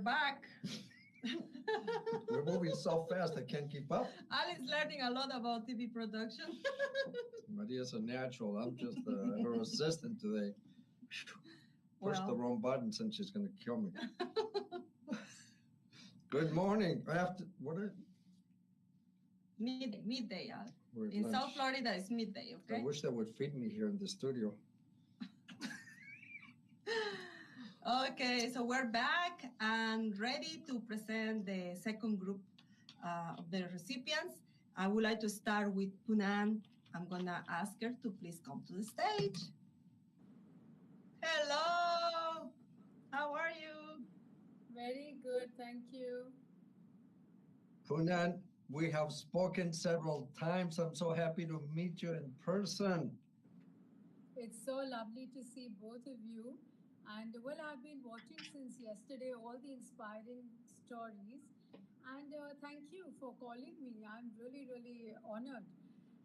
back. We're moving so fast, I can't keep up. Ali's learning a lot about TV production. Maria's a natural. I'm just her assistant today. Pushed the wrong buttons and she's going to kill me. Good morning. What are midday. In South Florida, it's midday, okay? I wish they would feed me here in the studio. Okay, so we're back and ready to present the second group of the recipients. I would like to start with Punan. I'm going to ask her to please come to the stage. Hello! How are you? Very good, thank you. Punan, we have spoken several times. I'm so happy to meet you in person. It's so lovely to see both of you. And well, I've been watching since yesterday all the inspiring stories. And thank you for calling me. I'm really, really honored.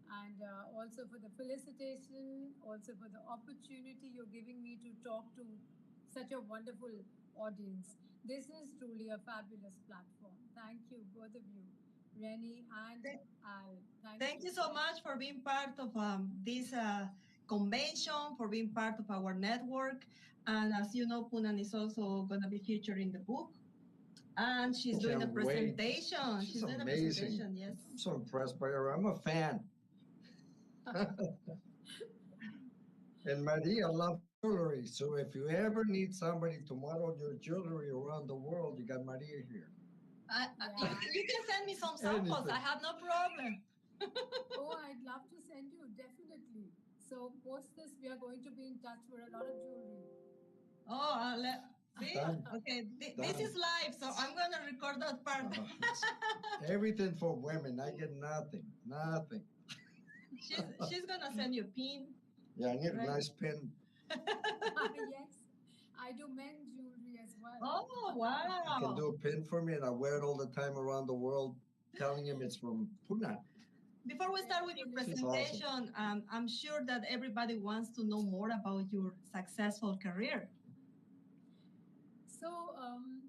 And also for the felicitation, also for the opportunity you're giving me to talk to such a wonderful audience. This is truly a fabulous platform. Thank you, both of you, Rennie and Al. Thank you so much for being part of this convention, for being part of our network. And as you know, Punan is also going to be featured in the book. And she's doing a presentation. She's doing amazing. A presentation, yes. I'm so impressed by her. I'm a fan. And Maria loves jewelry. So if you ever need somebody to model your jewelry around the world, you got Maria here. You can send me some samples. Anything. I have no problem. Oh, I'd love to send you, definitely. So post this, we are going to be in touch for a lot of jewelry. Oh, see? Okay, this is live, so I'm going to record that part. Everything for women. I get nothing. Nothing. She's going to send you a pin. Yeah, I need a nice pin. Yes, I do men's jewelry as well. Oh, wow. You can do a pin for me, and I wear it all the time around the world, telling him it's from Punan. Before we start with your presentation, awesome. I'm sure that everybody wants to know more about your successful career. So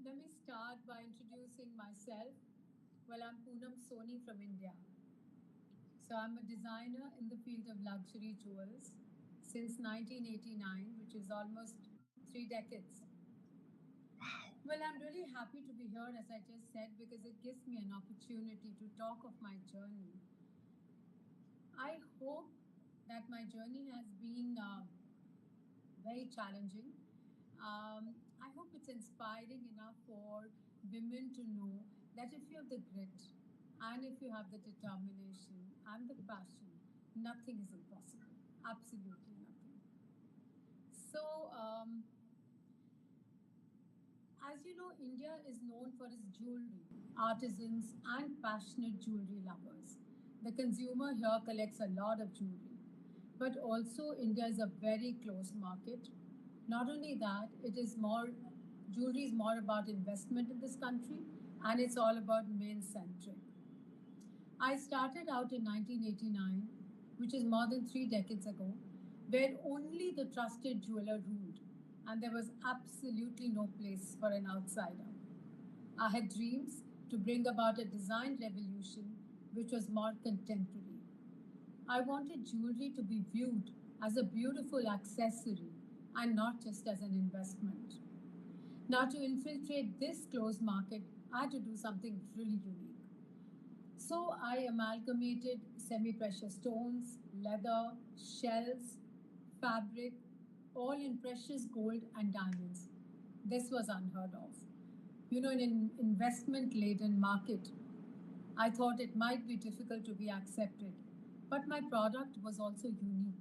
let me start by introducing myself. Well, I'm Poonam Soni from India. So I'm a designer in the field of luxury jewels since 1989, which is almost 3 decades. Wow. Well, I'm really happy to be here, as I just said, because it gives me an opportunity to talk of my journey. I hope that my journey has been very challenging. I hope it's inspiring enough for women to know that if you have the grit and if you have the determination and the passion, nothing is impossible. Absolutely nothing. So, as you know, India is known for its jewelry, artisans, and passionate jewelry lovers. The consumer here collects a lot of jewelry. But also, India is a very closed market. Not only that, jewelry is more about investment in this country, and it's all about men-centric. I started out in 1989, which is more than 3 decades ago, where only the trusted jeweler ruled, and there was absolutely no place for an outsider. I had dreams to bring about a design revolution which was more contemporary. I wanted jewelry to be viewed as a beautiful accessory and not just as an investment. Now, to infiltrate this closed market, I had to do something really unique. So I amalgamated semi-precious stones, leather, shells, fabric, all in precious gold and diamonds. This was unheard of. You know, in an investment-laden market, I thought it might be difficult to be accepted, but my product was also unique.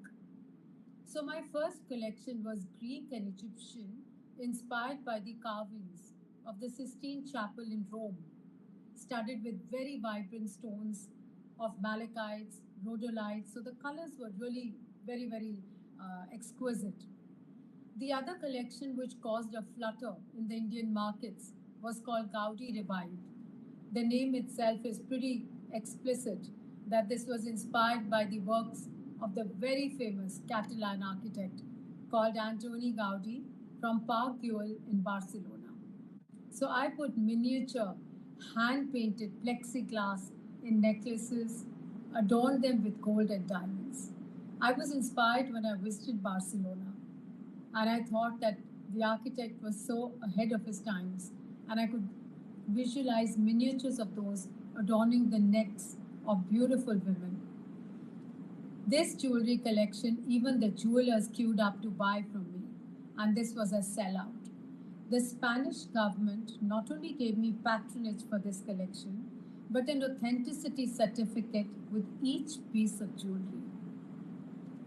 So my first collection was Greek and Egyptian, inspired by the carvings of the Sistine Chapel in Rome, studded with very vibrant stones of malachites, rhodolites. So the colors were really very, very exquisite. The other collection which caused a flutter in the Indian markets was called Gaudi Revived. The name itself is pretty explicit that this was inspired by the works of the very famous Catalan architect called Antoni Gaudi from Parc Güell in Barcelona. So I put miniature hand painted plexiglass in necklaces, adorned them with gold and diamonds. I was inspired when I visited Barcelona, and I thought that the architect was so ahead of his times, and I could visualize miniatures of those adorning the necks of beautiful women. This jewelry collection, even the jewelers queued up to buy from me, and this was a sellout. The Spanish government not only gave me patronage for this collection, but an authenticity certificate with each piece of jewelry.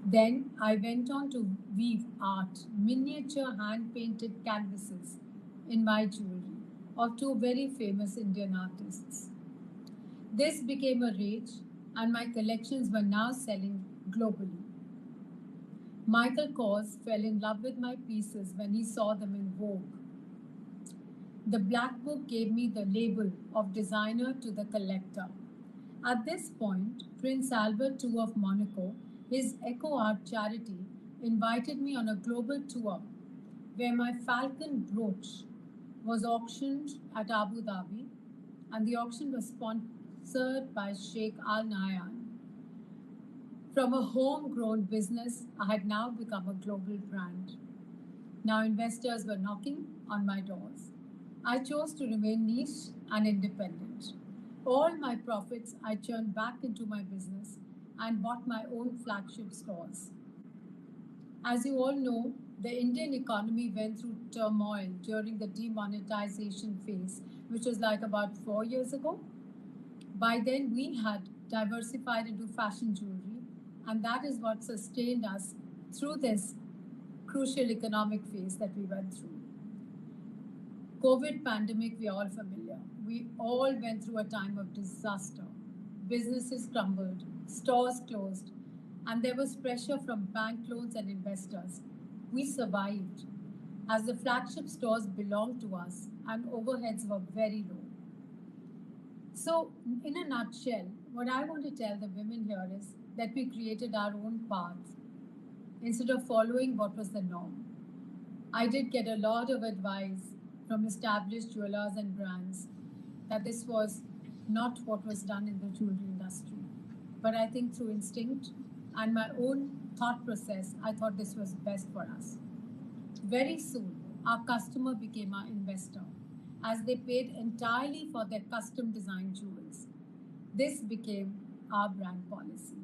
Then I went on to weave art, miniature hand painted canvases in my jewelry of two very famous Indian artists. This became a rage, and my collections were now selling globally. Michael Kors fell in love with my pieces when he saw them in Vogue. The Black Book gave me the label of designer to the collector. At this point, Prince Albert II of Monaco, his Eco Art charity, invited me on a global tour where my falcon brooch was auctioned at Abu Dhabi, and the auction was sponsored by Sheikh Al Nahyan. From a homegrown business, I had now become a global brand. Now investors were knocking on my doors. I chose to remain niche and independent. All my profits I turned back into my business and bought my own flagship stores. As you all know, the Indian economy went through turmoil during the demonetization phase, which was like about 4 years ago. By then, we had diversified into fashion jewelry, and that is what sustained us through this crucial economic phase that we went through. COVID pandemic, we are all familiar. We all went through a time of disaster. Businesses crumbled, stores closed, and there was pressure from bank loans and investors. We survived as the flagship stores belonged to us and overheads were very low. So, in a nutshell, what I want to tell the women here is that we created our own path instead of following what was the norm. I did get a lot of advice from established jewelers and brands that this was not what was done in the jewelry industry. But I think through instinct and my own thought process, I thought this was best for us. Very soon, our customer became our investor as they paid entirely for their custom designed jewels. This became our brand policy.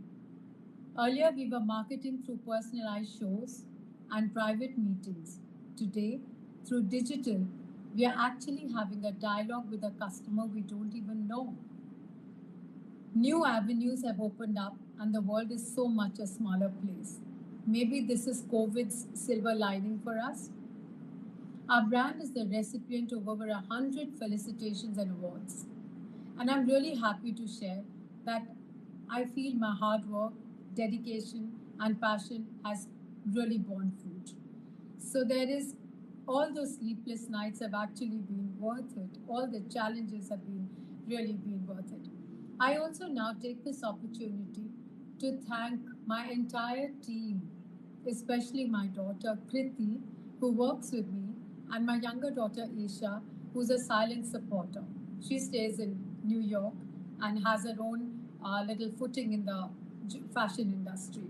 Earlier, we were marketing through personalized shows and private meetings. Today, through digital, we are actually having a dialogue with a customer we don't even know. New avenues have opened up, and the world is so much a smaller place. Maybe this is COVID's silver lining for us. Our brand is the recipient of over 100 felicitations and awards. And I'm really happy to share that I feel my hard work, dedication, and passion has really borne fruit. So there is all those sleepless nights have actually been worth it. All the challenges have been really been worth it. I also now take this opportunity to thank my entire team, especially my daughter Kriti, who works with me, and my younger daughter Isha, who's a silent supporter. She stays in New York and has her own little footing in the fashion industry.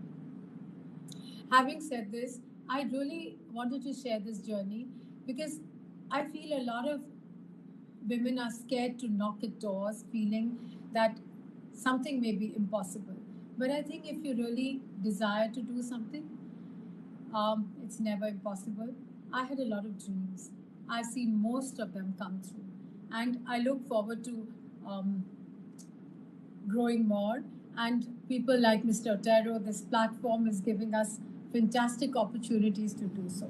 Having said this, I really wanted to share this journey because I feel a lot of women are scared to knock at doors, feeling that something may be impossible. But I think if you really desire to do something, it's never impossible. I had a lot of dreams. I've seen most of them come through. And I look forward to growing more. And people like Mr. Otero, this platform is giving us fantastic opportunities to do so.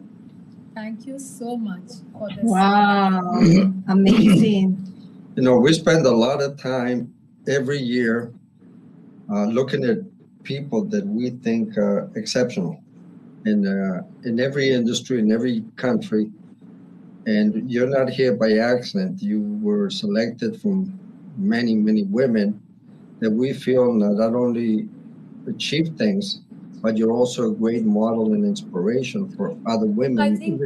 Thank you so much for this. Wow, amazing. You know, we spend a lot of time every year looking at people that we think are exceptional in every industry, in every country. And you're not here by accident. You were selected from many, many women that we feel not only achieve things, but you're also a great model and inspiration for other I women. think,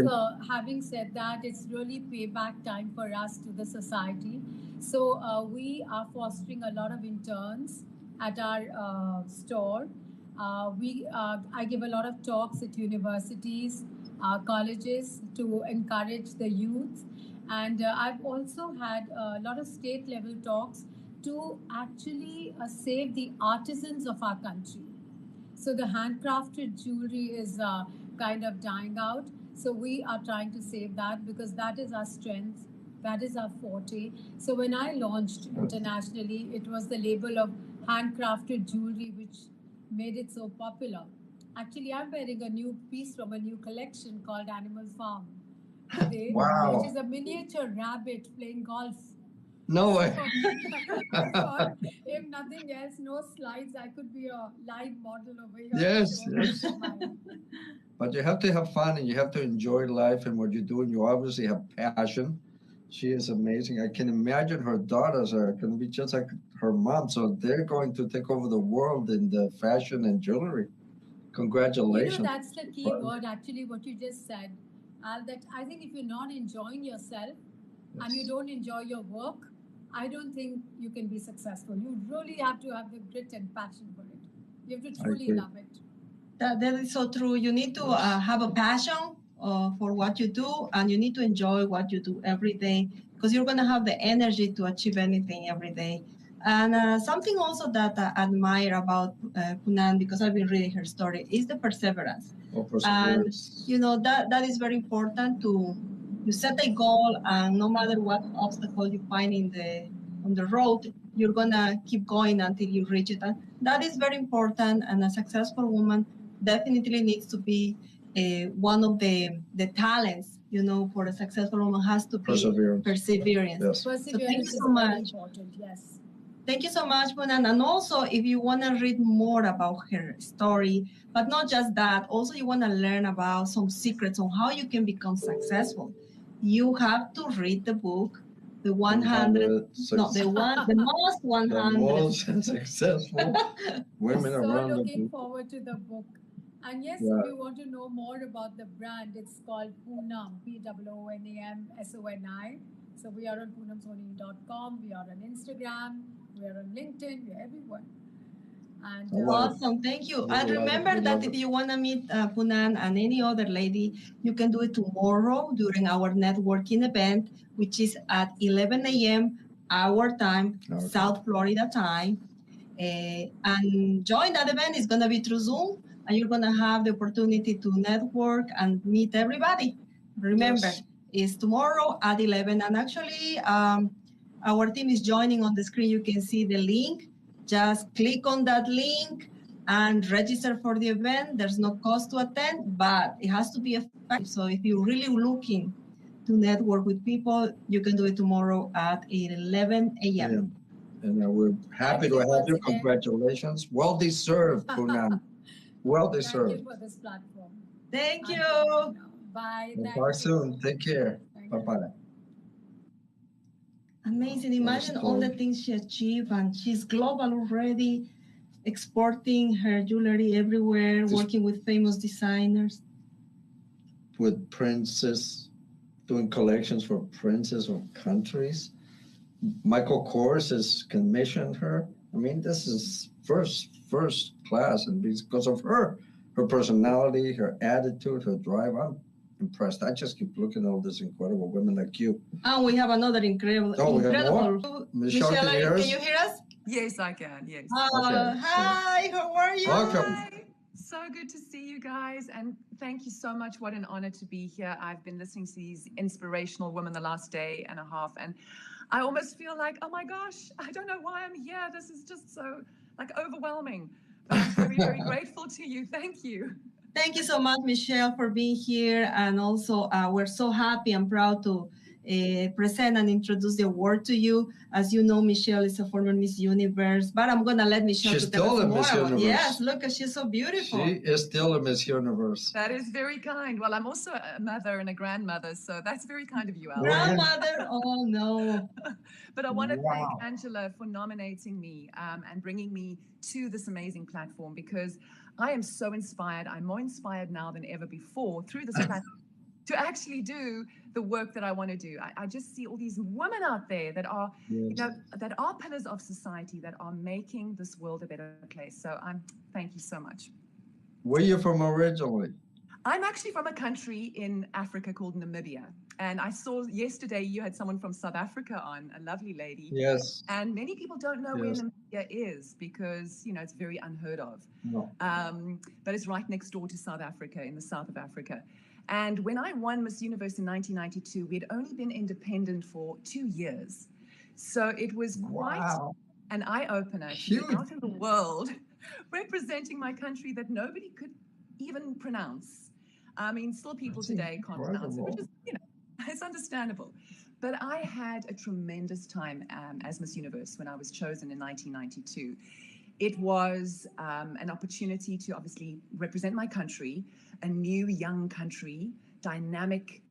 having said that, it's really payback time for us to the society. So we are fostering a lot of interns at our store. I give a lot of talks at universities, colleges to encourage the youth, and I've also had a lot of state level talks to actually save the artisans of our country. So the handcrafted jewelry is kind of dying out. So we are trying to save that because that is our strength, that is our forte. So when I launched internationally, it was the label of handcrafted jewelry which made it so popular. Actually, I'm wearing a new piece from a new collection called Animal Farm today, which Wow. is a miniature rabbit playing golf. No So way. I thought, if nothing else, no slides, I could be a live model over here to Yes, show a piece yes. of mine. But you have to have fun and you have to enjoy life and what you do. And you obviously have passion. She is amazing. I can imagine her daughters are going to be just like her mom. So they're going to take over the world in the fashion and jewelry. You know, Congratulations. that's the key word, actually, what you just said. That I think if you're not enjoying yourself and you Yes, don't enjoy your work, I don't think you can be successful. You really have to have the grit and passion for it. You have to I truly agree. love it. That is so true. You need to Yes. have a passion for what you do, and you need to enjoy what you do every day because you're going to have the energy to achieve anything every day. And something also that I admire about Punan, because I've been reading her story, is the perseverance. Oh, And perseverance. you know that is very important to you set a goal, and no matter what obstacle you find in the on the road, you're gonna keep going until you reach it. And that is very important. And a successful woman definitely needs to be one of the talents, you know, for a successful woman has to be Perseverance. perseverance. Yes. So thank you Perseverance is so very much. important, yes. Thank you so much, Punan. And also, if you want to read more about her story, but not just that, also you want to learn about some secrets on how you can become successful, you have to read the book, the 100, 100 no, the most the 100. most successful women So around the looking world. forward to the book. And yes, if Yeah. you want to know more about the brand, it's called Poonam, POONAMSONI. So we are on poonamsoni.com, we are on Instagram, we are on LinkedIn, we're everywhere. And I love it. Awesome, thank you. We And love it. remember We that love if it. you want to meet Punan and any other lady, you can do it tomorrow during our networking event, which is at 11 a.m. our time, Okay. South Florida time. And join that event. It's going to be through Zoom, and you're going to have the opportunity to network and meet everybody. Remember, Yes. it's tomorrow at 11. And actually, our team is joining on the screen. You can see the link. Just click on that link and register for the event. There's no cost to attend, but it has to be effective. So if you're really looking to network with people, you can do it tomorrow at 11 a.m. Yeah. And we're I happy to believe have once you. again, Congratulations. Well deserved, Poonam. Well thank you deserved. for this platform. Thank Until you. then, bye. We'll Thank talk you. soon. Take care. Thank Bye you. bye. Amazing. What a Imagine all the story. things she achieved, and she's global already, exporting her jewelry everywhere, This working with famous designers. with princes, doing collections for princes of countries. Michael Kors has commissioned her. I mean, this is first class, and because of her personality, her attitude, her drive, I'm impressed. I just keep looking at all these incredible women like you. And we have another incredible, Oh, we have more. incredible. Michelle, Michelle, can you hear can us? you hear us? Yes, I can. Yes. Okay, so Hi, how are you? welcome. Hi. So good to see you guys. And thank you so much. What an honor to be here. I've been listening to these inspirational women the last day and a half. And I almost feel like, oh my gosh, I don't know why I'm here. This is just so like overwhelming. But I'm very, very grateful to you. Thank you. Thank you so much, Michelle, for being here. And also, we're so happy and proud to present and introduce the award to you. As you know, Michelle is a former Miss Universe, but I'm going to let Michelle She's to tell still us a more Miss about. Universe. Yes, look, she's so beautiful. She is still a Miss Universe. That is very kind. Well, I'm also a mother and a grandmother, so that's very kind of you, Al. Grandmother, oh no. But I want to thank Angela for nominating me and bringing me to this amazing platform, because I am so inspired. I'm more inspired now than ever before through this platform to actually do the work that I want to do. I just see all these women out there that are, you know, that are pillars of society, that are making this world a better place. So thank you so much. Where are you from originally? I'm actually from a country in Africa called Namibia. And I saw yesterday you had someone from South Africa on, a lovely lady. Yes. And many people don't know where Namibia is because, you know, it's very unheard of. No. But it's right next door to South Africa, in the south of Africa. And when I won Miss Universe in 1992, we had only been independent for 2 years. So it was quite an eye-opener to be out in the world representing my country that nobody could even pronounce. I mean, still people today can't pronounce it, which is, you know, it's understandable. But I had a tremendous time as Miss Universe when I was chosen in 1992. It was an opportunity to obviously represent my country, a new young country, dynamic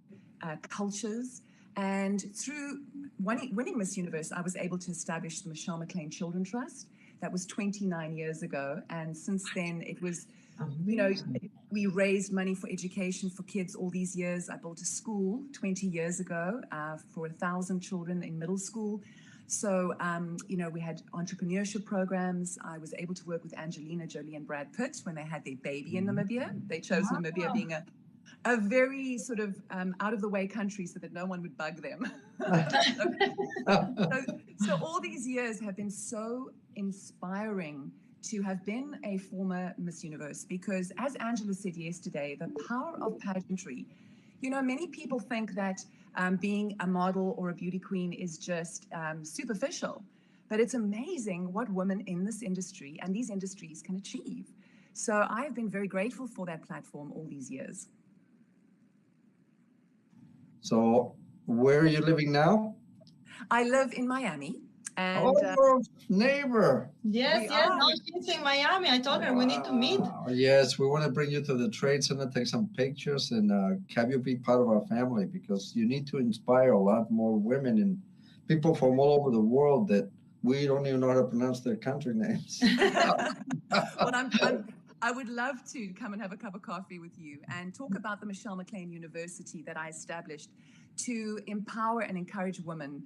cultures. And through winning Miss Universe, I was able to establish the Michelle McLean Children Trust. That was 29 years ago. And since then, it was, you know, we raised money for education for kids all these years. I built a school 20 years ago for 1,000 children in middle school. So, you know, we had entrepreneurship programs. I was able to work with Angelina Jolie and Brad Pitt when they had their baby in Namibia. They chose Namibia being a very sort of out-of-the-way country so that no one would bug them. so all these years have been so inspiring to have been a former Miss Universe, because as Angela said yesterday, the power of pageantry, you know, many people think that being a model or a beauty queen is just superficial, but it's amazing what women in this industry and these industries can achieve. So I've been very grateful for that platform all these years. So where are you living now? I live in Miami. And, neighbor. Yes, no, she's in Miami. I told her we need to meet. Yes, we want to bring you to the Trade Center, take some pictures, and have you be part of our family, because you need to inspire a lot more women and people from all over the world that we don't even know how to pronounce their country names. Well, I would love to come and have a cup of coffee with you and talk about the Michelle McLean University that I established to empower and encourage women,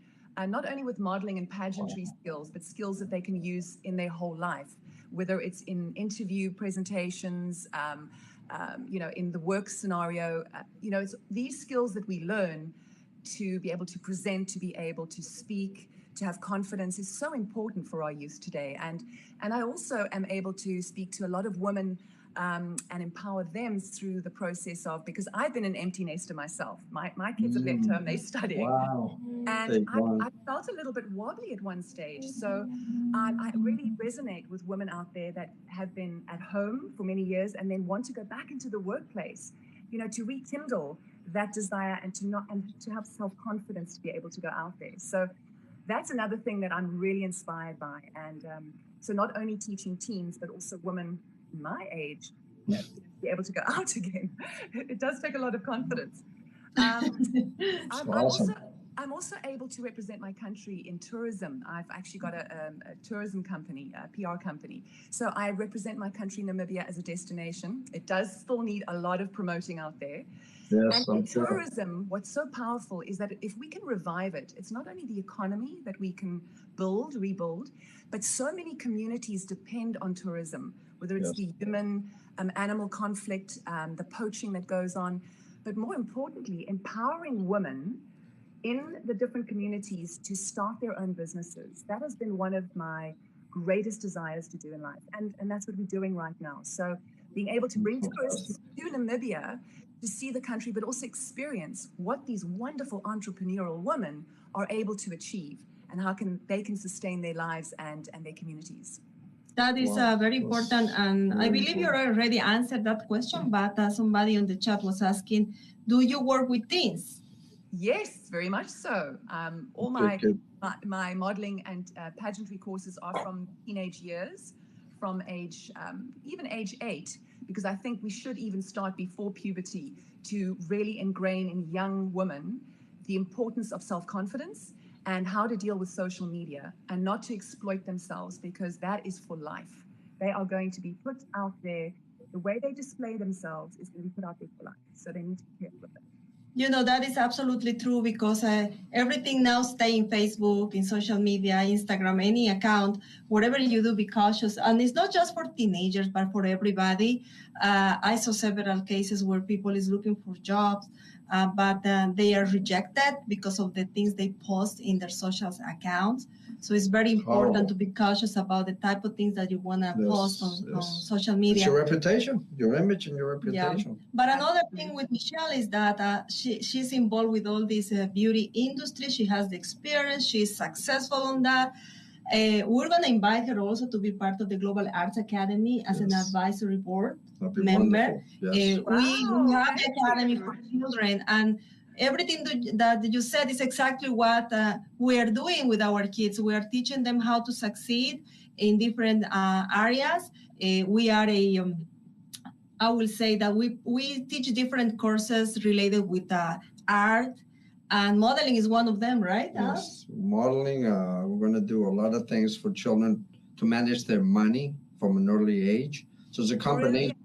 not only with modeling and pageantry skills, but skills that they can use in their whole life, whether it's in interview presentations, you know, in the work scenario. You know, it's these skills that we learn to be able to present, to be able to speak, to have confidence is so important for our youth today. And I also am able to speak to a lot of women and empower them through the process of, because I've been an empty nester myself. My kids have left home, they're studying. Wow. And I felt a little bit wobbly at one stage. So I really resonate with women out there that have been at home for many years and then want to go back into the workplace, you know, to rekindle that desire and to have self-confidence to be able to go out there. So that's another thing that I'm really inspired by. And so not only teaching teens, but also women my age to be able to go out again. It does take a lot of confidence. I'm also able to represent my country in tourism. I've actually got a tourism company, a PR company. So I represent my country, Namibia, as a destination. It does still need a lot of promoting out there. Yes, and in tourism, what's so powerful is that if we can revive it, it's not only the economy that we can rebuild, but so many communities depend on tourism, whether it's the human-animal conflict, the poaching that goes on, but more importantly, empowering women in the different communities to start their own businesses. That has been one of my greatest desires to do in life. And that's what we're doing right now. So being able to bring tourists to Namibia to see the country, but also experience what these wonderful entrepreneurial women are able to achieve and how they can sustain their lives and their communities. That is very important. And I believe you already answered that question, but somebody on the chat was asking, do you work with teens? Yes, very much so. All my modeling and pageantry courses are from teenage years, from age even age 8, because I think we should even start before puberty to really ingrain in young women the importance of self-confidence and how to deal with social media and not to exploit themselves, because that is for life. They are going to be put out there. The way they display themselves is going to be put out there for life. So they need to be careful with that. You know, that is absolutely true, because everything now stay in Facebook, in social media, Instagram, any account, whatever you do, be cautious. And it's not just for teenagers, but for everybody. I saw several cases where people is looking for jobs, but they are rejected because of the things they post in their social accounts. So it's very important to be cautious about the type of things that you want to post on social media. It's your reputation, your image and your reputation. Yeah. But another thing with Michelle is that she's involved with all this beauty industry. She has the experience. She's successful on that. We're going to invite her also to be part of the Global Arts Academy as an advisory board member. Yes. We have the Academy for Children, and everything that you said is exactly what we are doing with our kids. We are teaching them how to succeed in different areas. We are I will say that we teach different courses related with art, and modeling is one of them, right? Yes, modeling. We're going to do a lot of things for children to manage their money from an early age. So it's a combination.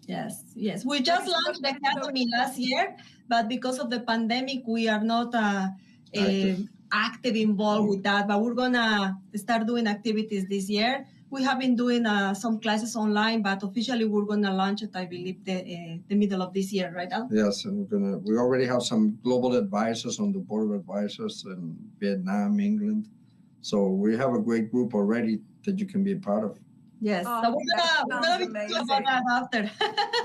Yes. We just launched the academy last year, but because of the pandemic, we are not active involved with that. But we're going to start doing activities this year. We have been doing some classes online, but officially we're going to launch it, I believe, the middle of this year, right, Al? Yes, and we already have some global advisors on the board of advisors in Vietnam, England. So we have a great group already that you can be a part of. Yes, so we're gonna be talking about that after.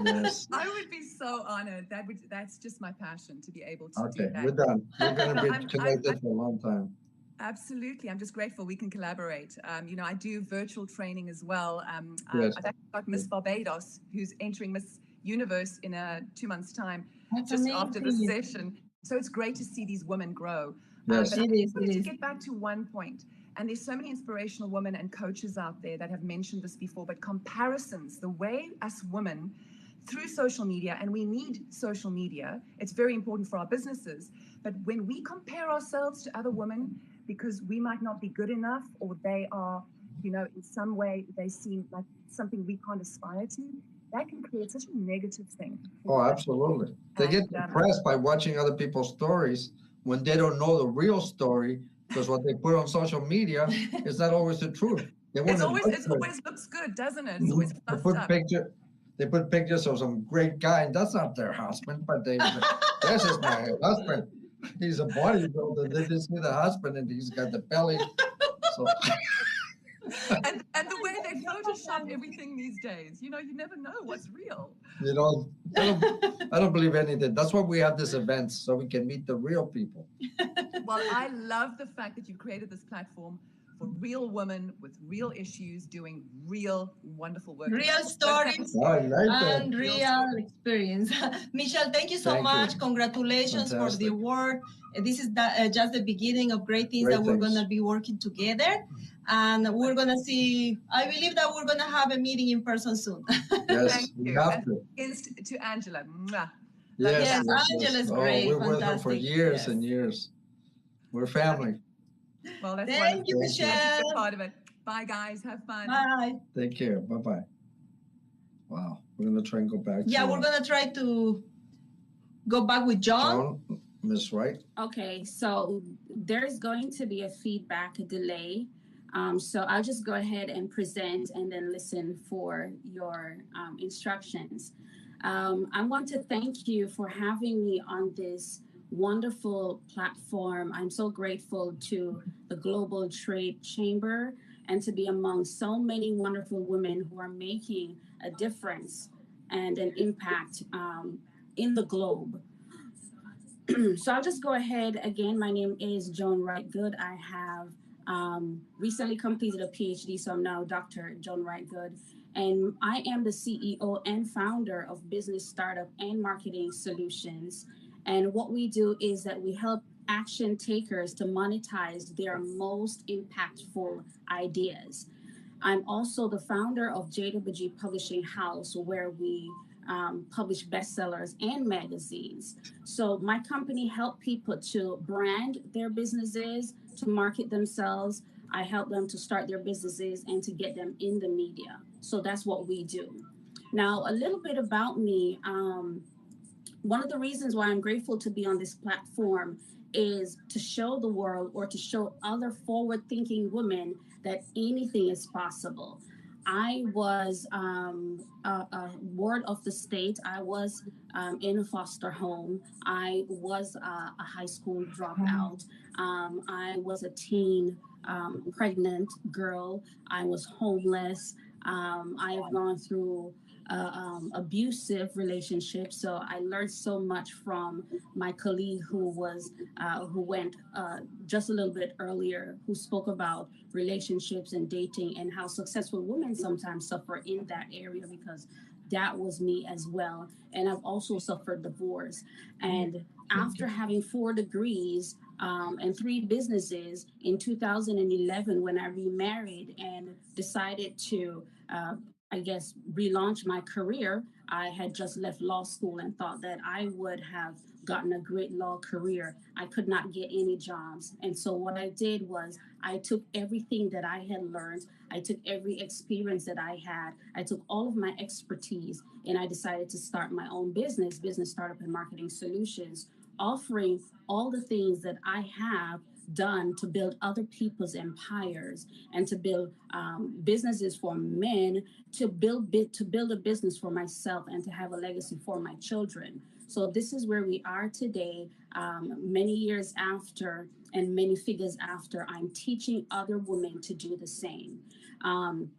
Yes. I would be so honored. That's just my passion to be able to do that. Okay, we're done. We're going to be connected for a long time. Absolutely. I'm just grateful we can collaborate. I do virtual training as well. Yes. I've actually got Miss Barbados, who's entering Miss Universe in 2 months' time, That's just amazing. after this session. So it's great to see these women grow. Yes. But I wanted to get back to one point. And there's so many inspirational women and coaches out there that have mentioned this before, but comparisons, the way us women through social media, and we need social media, it's very important for our businesses. But when we compare ourselves to other women, because we might not be good enough, or they are, in some way they seem like something we can't aspire to, that can create such a negative thing. Oh, absolutely. They get depressed by watching other people's stories when they don't know the real story, because what they put on social media is not always the truth. It always looks good, doesn't it? It's always fluffed up. They put pictures of some great guy, and that's not their husband, but this is my husband. He's a bodybuilder. They just see the husband, and he's got the belly. So. and the way they Photoshop everything these days, you never know what's real. I don't believe anything. That's why we have this event, so we can meet the real people. Well, I love the fact that you created this platform for real women with real issues doing real wonderful work. Real stories and real experience. Michelle, thank you so much. Congratulations for the award. This is just the beginning of great things that we're going to be working together. And we're going to see, I believe that we're going to have a meeting in person soon. Yes, thank you. We have to. To Angela. Mwah. Yes, Angela's great. We're with her for years and years. We're family. Well, that's Thank you, Michelle. That's a good part of it. Bye, guys. Have fun. Bye. Take care. Bye-bye. Wow. We're going to try and go back. Yeah, we're going to try to go back with John. Miss Wright. Okay, so there's going to be a feedback delay. So I'll just go ahead and present and then listen for your instructions. I want to thank you for having me on this wonderful platform. I'm so grateful to the Global Trade Chamber and to be among so many wonderful women who are making a difference and an impact in the globe. So I'll just go ahead. Again, my name is Joan Wright Good. I have recently completed a PhD, so I'm now Dr. Joan Wright Good. And I am the CEO and founder of Business Startup and Marketing Solutions. And what we do is that we help action takers to monetize their most impactful ideas. I'm also the founder of JWG Publishing House, where we publish bestsellers and magazines. So my company help people to brand their businesses, to market themselves. I help them to start their businesses and to get them in the media. So that's what we do. Now, a little bit about me. One of the reasons why I'm grateful to be on this platform is to show the world or to show other forward thinking women that anything is possible. I was a ward of the state. I was in a foster home. I was a high school dropout. I was a teen pregnant girl. I was homeless. I have gone through abusive relationship. So I learned so much from my colleague who went just a little bit earlier, who spoke about relationships and dating and how successful women sometimes suffer in that area, because that was me as well. And I've also suffered divorce. And after having 4 degrees and 3 businesses in 2011, when I remarried and decided to I guess, relaunch my career, I had just left law school and thought that I would have gotten a great law career. I could not get any jobs. And so what I did was I took everything that I had learned, I took every experience that I had, I took all of my expertise, and I decided to start my own business, business startup and marketing solutions, offering all the things that I have done to build other people's empires and to build businesses for men, to build a business for myself and to have a legacy for my children. So this is where we are today, many years after and many figures after. I'm teaching other women to do the same,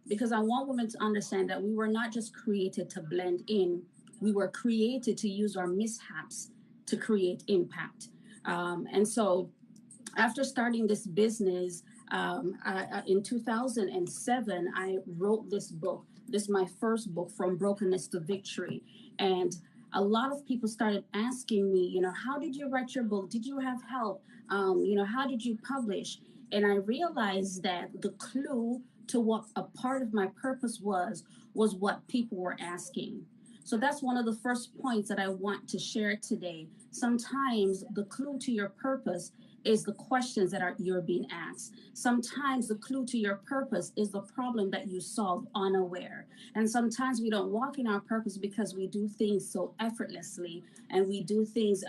because I want women to understand that we were not just created to blend in, we were created to use our mishaps to create impact. And so after starting this business in 2007, I wrote this book. This is my first book, From Brokenness to Victory. And a lot of people started asking me, how did you write your book? Did you have help? How did you publish? And I realized that the clue to what a part of my purpose was what people were asking. So that's one of the first points that I want to share today. Sometimes the clue to your purpose is the questions that you're being asked. Sometimes the clue to your purpose is the problem that you solve unaware. And sometimes we don't walk in our purpose because we do things so effortlessly and we do things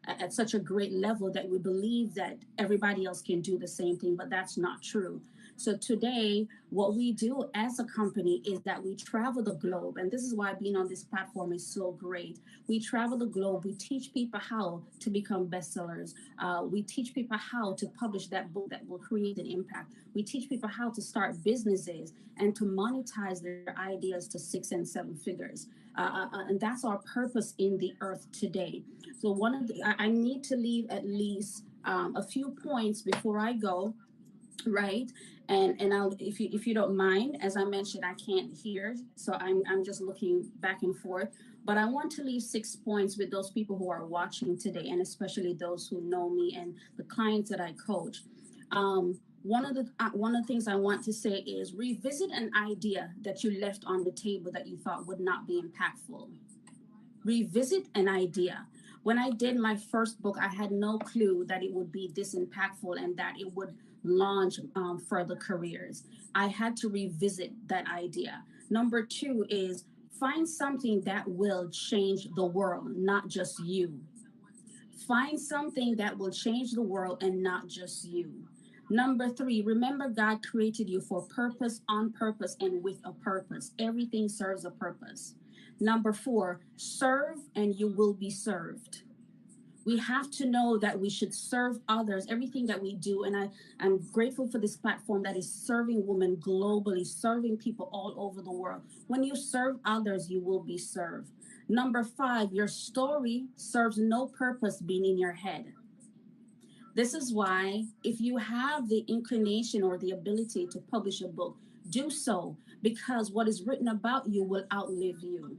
at such a great level that we believe that everybody else can do the same thing, but that's not true. So today, what we do as a company is that we travel the globe. And this is why being on this platform is so great. We travel the globe. We teach people how to become bestsellers. We teach people how to publish that book that will create an impact. We teach people how to start businesses and to monetize their ideas to 6 and 7 figures. And that's our purpose in the earth today. So I need to leave at least a few points before I go. Right. And I'll, if you don't mind, as I mentioned, I can't hear, so I'm just looking back and forth. But I want to leave 6 points with those people who are watching today, and especially those who know me and the clients that I coach. One of the things I want to say is revisit an idea that you left on the table that you thought would not be impactful. Revisit an idea. When I did my first book, I had no clue that it would be this impactful and that it would launch further careers. I had to revisit that idea. Number 2 is find something that will change the world, not just you. Find something that will change the world and not just you. Number 3, remember God created you for purpose, on purpose, and with a purpose. Everything serves a purpose. Number 4, serve and you will be served. We have to know that we should serve others, everything that we do. And I'm grateful for this platform that is serving women globally, serving people all over the world. When you serve others, you will be served. Number 5, your story serves no purpose being in your head. This is why if you have the inclination or the ability to publish a book, do so, because what is written about you will outlive you.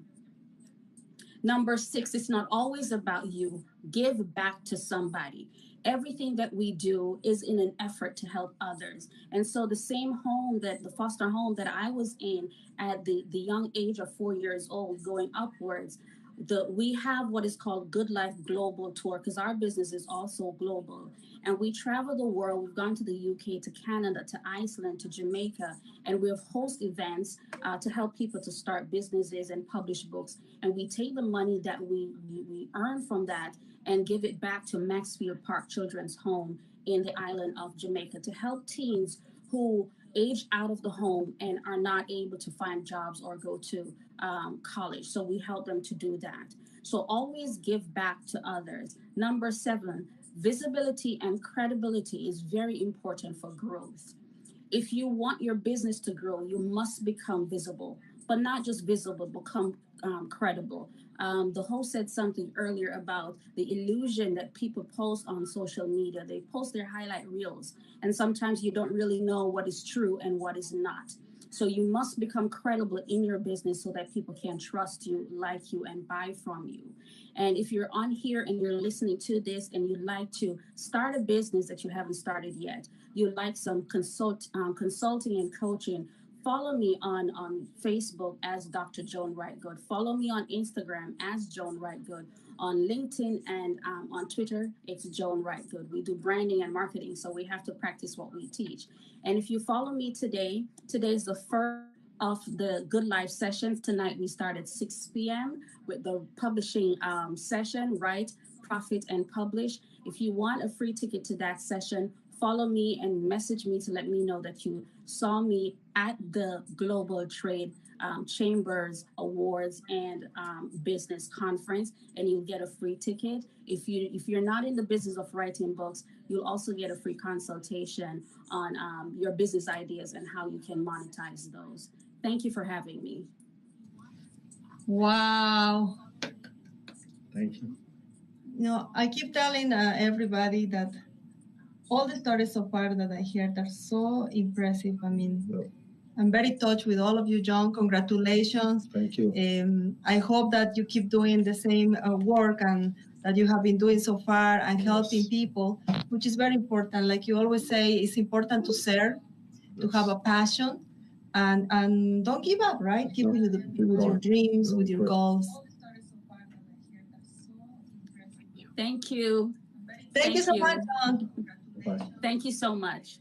Number 6, it's not always about you, give back to somebody. Everything that we do is in an effort to help others. And so the same home, that the foster home that I was in at the young age of 4 years old, going upwards, we have what is called Good Life Global Tour, because our business is also global. And we travel the world. We've gone to the UK, to Canada, to Iceland, to Jamaica, and we have host events to help people to start businesses and publish books. And we take the money that we earn from that and give it back to Maxfield Park Children's Home in the island of Jamaica to help teens who age out of the home and are not able to find jobs or go to college. So we help them to do that. So always give back to others. Number 7, visibility and credibility is very important for growth. If you want your business to grow, you must become visible, but not just visible, become credible. The host said something earlier about the illusion that people post on social media. They post their highlight reels, and sometimes you don't really know what is true and what is not. So you must become credible in your business so that people can trust you, like you, and buy from you. And if you're on here and you're listening to this and you'd like to start a business that you haven't started yet, you'd like some consulting and coaching, follow me on Facebook as Dr. Joan Wright Good. Follow me on Instagram as Joan Wright Good. On LinkedIn and on Twitter, it's Joan Wright Good. We do branding and marketing, so we have to practice what we teach. And if you follow me today is the first of the Good Life sessions. Tonight we start at 6 p.m. with the publishing session, Write, Profit, and Publish. If you want a free ticket to that session, follow me and message me to let me know that you saw me at the Global Trade Chambers Awards and Business Conference, and you'll get a free ticket. If you're not in the business of writing books, you'll also get a free consultation on your business ideas and how you can monetize those. Thank you for having me. Wow. Thank you. You know, I keep telling everybody that all the stories so far that I heard are so impressive. I mean, I'm very touched with all of you, John. Congratulations. Thank you. I hope that you keep doing the same work and that you have been doing so far and helping people, which is very important. Like you always say, it's important to serve, to have a passion, and don't give up, right? Keep with your dreams, with your goals. Thank you. Thank you so much, John. Bye. Thank you so much.